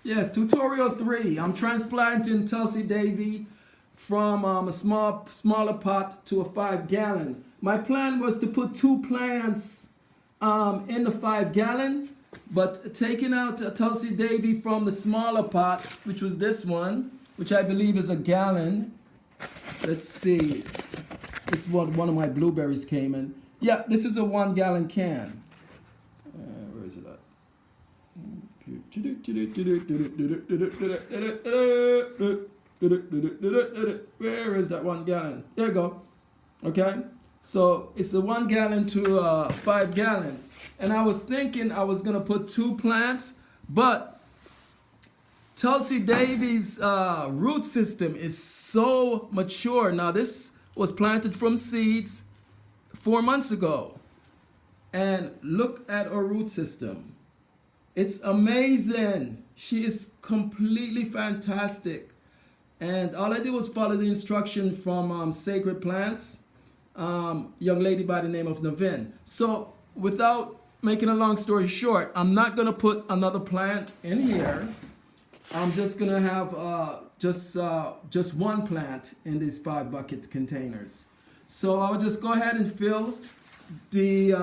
Yes, tutorial 3. I'm transplanting Tulsi-Davy from a smaller pot to a 5-gallon. My plan was to put 2 plants in the 5-gallon, but taking out Tulsi-Davy from the smaller pot, which was this one, which I believe is a gallon. Let's see. This is what one of my blueberries came in. Yeah, this is a 1-gallon can. Where is it at? Where is that 1-gallon? There you go. Okay, so it's a 1-gallon to a 5-gallon, and I was thinking I was gonna put 2 plants, but Tulsi-Davy's root system is so mature. Now this was planted from seeds 4 months ago, and look at her root system. It's amazing. She is completely fantastic. And all I did was follow the instruction from Sacred Plants, young lady by the name of Navin. So without making a long story short, I'm not gonna put another plant in here. I'm just gonna have just 1 plant in these 5 bucket containers. So I'll just go ahead and fill the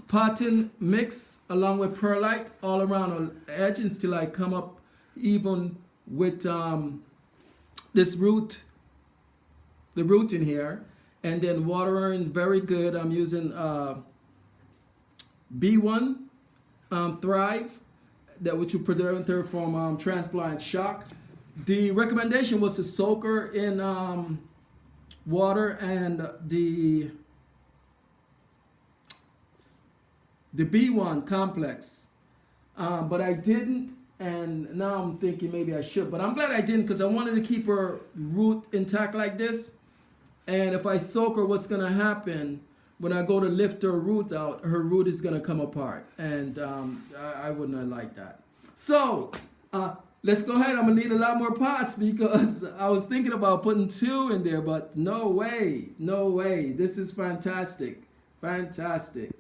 potting mix along with perlite all around the edge until I come up even with the root in here, and then watering very good. I'm using B1 Thrive, that which you prevent her from transplant shock. The recommendation was to soak her in water and the B1 complex, but I didn't, and now I'm thinking maybe I should, but I'm glad I didn't, because I wanted to keep her root intact like this. And if I soak her, what's gonna happen when I go to lift her root out, her root is gonna come apart, and I wouldn't like that. So let's go ahead. I'm gonna need a lot more pots, because I was thinking about putting 2 in there, but no way, no way. This is fantastic, fantastic.